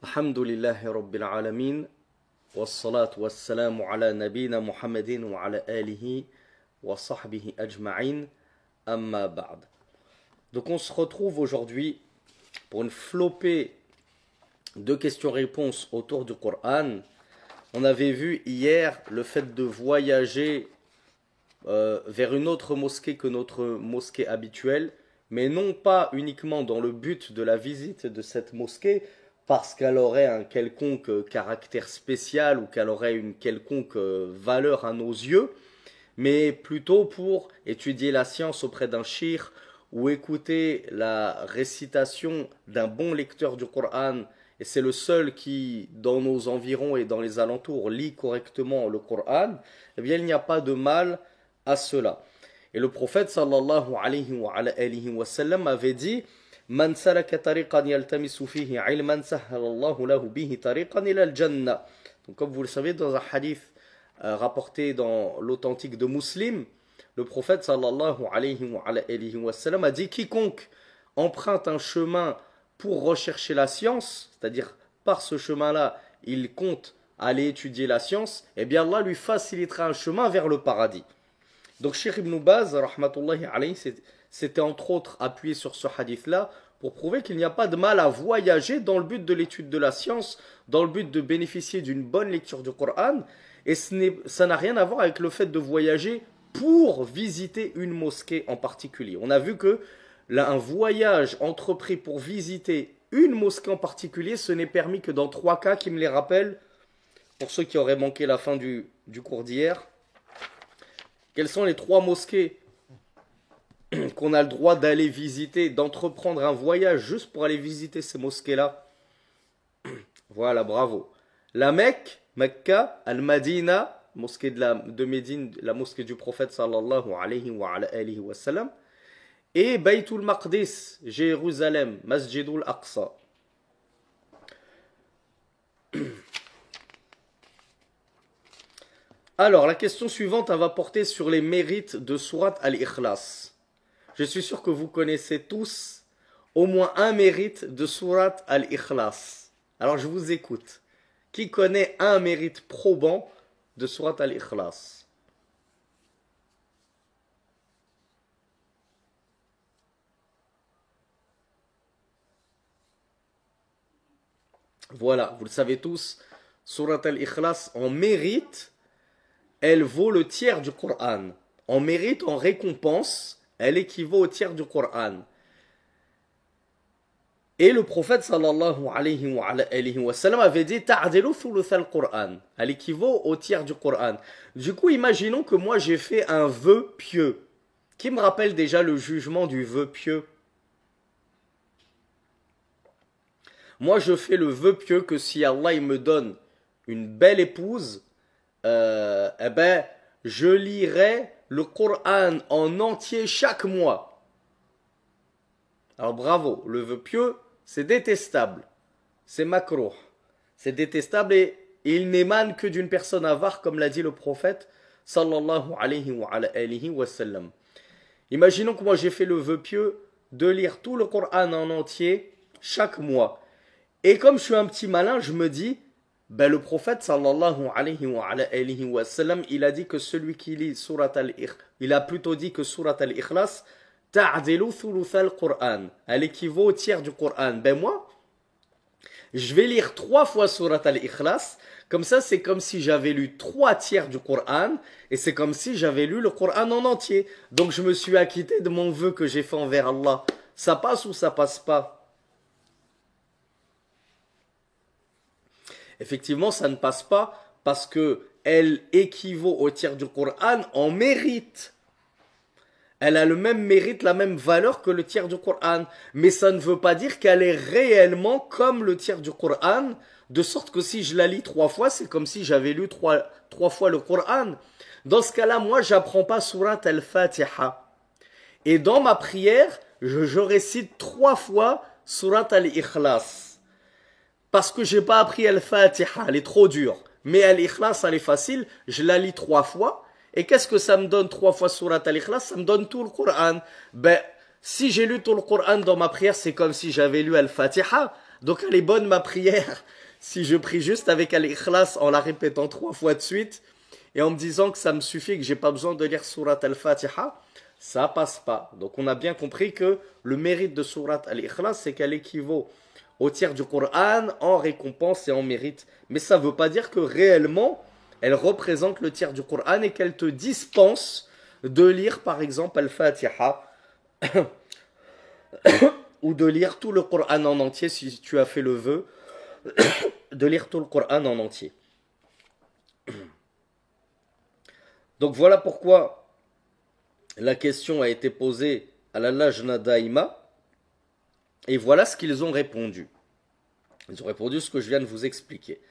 Alhamdulillahi Rabbil Alamin, wassalatu wassalamu ala nabina Muhammadin wa ala alihi wa sahbihi ajma'in, amma ba'd. Donc on se retrouve aujourd'hui pour une flopée de questions-réponses autour du Coran. On avait vu hier le fait de voyager vers une autre mosquée que notre mosquée habituelle, mais non pas uniquement dans le but de la visite de cette mosquée, parce qu'elle aurait un quelconque caractère spécial ou qu'elle aurait une quelconque valeur à nos yeux, mais plutôt pour étudier la science auprès d'un cheikh ou écouter la récitation d'un bon lecteur du Coran, et c'est le seul qui, dans nos environs et dans les alentours, lit correctement le Coran, eh bien il n'y a pas de mal à cela. Et le prophète sallallahu alayhi wa sallam avait dit: Man salaka tariqan yaltamisu fihi ilman sahhalallahu lahu bihi tariqan ila al-jannah. Donc comme vous le savez, dans un hadith rapporté dans l'authentique de Muslim, le prophète sallallahu alayhi wa sallam a dit: quiconque emprunte un chemin pour rechercher la science, c'est-à-dire par ce chemin-là, il compte aller étudier la science, eh bien Allah lui facilitera un chemin vers le paradis. Donc Cheikh Ibn Baz, rahmatullahi alayhi, s'était entre autres appuyé sur ce hadith-là pour prouver qu'il n'y a pas de mal à voyager dans le but de l'étude de la science, dans le but de bénéficier d'une bonne lecture du Coran, et ça n'a rien à voir avec le fait de voyager pour visiter une mosquée en particulier. On a vu que là, un voyage entrepris pour visiter une mosquée en particulier, ce n'est permis que dans 3 cas qui me les rappellent, pour ceux qui auraient manqué la fin du cours d'hier. Quelles sont les 3 mosquées qu'on a le droit d'aller visiter, d'entreprendre un voyage juste pour aller visiter ces mosquées-là? Voilà, bravo. La Mecque, Mecca, Al-Madina, mosquée de Médine, la mosquée du prophète sallallahu alayhi wa sallam, et Baytul Maqdis, Jérusalem, Masjidul Aqsa. Alors, la question suivante, elle va porter sur les mérites de Surat Al-Ikhlas. Je suis sûr que vous connaissez tous au moins un mérite de Surat Al-Ikhlas. Alors, je vous écoute. Qui connaît un mérite probant de Surat Al-Ikhlas? Voilà, vous le savez tous, Surat Al-Ikhlas en mérite, elle vaut le tiers du Coran. En mérite, en récompense, elle équivaut au tiers du Coran. Et le prophète sallallahu alayhi wa sallam avait dit: Ta'dilu thuluth al-Qur'an. Elle équivaut au tiers du Coran. Du coup, imaginons que moi j'ai fait un vœu pieux. Qui me rappelle déjà le jugement du vœu pieux? Moi je fais le vœu pieux que si Allah il me donne une belle épouse, eh ben, je lirai le Coran en entier chaque mois. Alors bravo, le vœu pieux, c'est détestable. C'est makrouh. C'est détestable et il n'émane que d'une personne avare, comme l'a dit le prophète sallallahu alayhi wa sallam. Imaginons que moi j'ai fait le vœu pieux de lire tout le Coran en entier chaque mois. Et comme je suis un petit malin, je me dis: ben, le prophète sallallahu alayhi wa sallam, il a dit que celui qui lit surat al-Ikhlas, il a plutôt dit que surat al-Ikhlas, ta'dilu thuluth al-Qur'an, elle équivaut au tiers du Coran. Ben moi, je vais lire 3 fois surat al-Ikhlas, comme ça c'est comme si j'avais lu 3 tiers du Coran, et c'est comme si j'avais lu le Coran en entier. Donc je me suis acquitté de mon vœu que j'ai fait envers Allah. Ça passe ou ça passe pas? Effectivement, ça ne passe pas parce que elle équivaut au tiers du Coran en mérite. Elle a le même mérite, la même valeur que le tiers du Coran. Mais ça ne veut pas dire qu'elle est réellement comme le tiers du Coran, de sorte que si je la lis 3 fois, c'est comme si j'avais lu 3 fois le Coran. Dans ce cas-là, moi, j'apprends pas Surat al-Fatiha. Et dans ma prière, je récite 3 fois Surat al-Ikhlas. Parce que j'ai pas appris Al-Fatiha, elle est trop dure. Mais Al-Ikhlas, elle est facile, je la lis 3 fois. Et qu'est-ce que ça me donne 3 fois Surat Al-Ikhlas? Ça me donne tout le Coran. Ben, si j'ai lu tout le Coran dans ma prière, c'est comme si j'avais lu Al-Fatiha. Donc elle est bonne ma prière si je prie juste avec Al-Ikhlas en la répétant 3 fois de suite et en me disant que ça me suffit, que j'ai pas besoin de lire Surat Al-Fatiha, ça passe pas. Donc on a bien compris que le mérite de Surat Al-Ikhlas, c'est qu'elle équivaut au tiers du Coran en récompense et en mérite. Mais ça veut pas dire que réellement, elle représente le tiers du Coran et qu'elle te dispense de lire par exemple Al-Fatiha ou de lire tout le Coran en entier si tu as fait le vœu de lire tout le Coran en entier. Donc voilà pourquoi la question a été posée à la Lajna Daïma et voilà ce qu'ils ont répondu. Ils ont répondu ce que je viens de vous expliquer.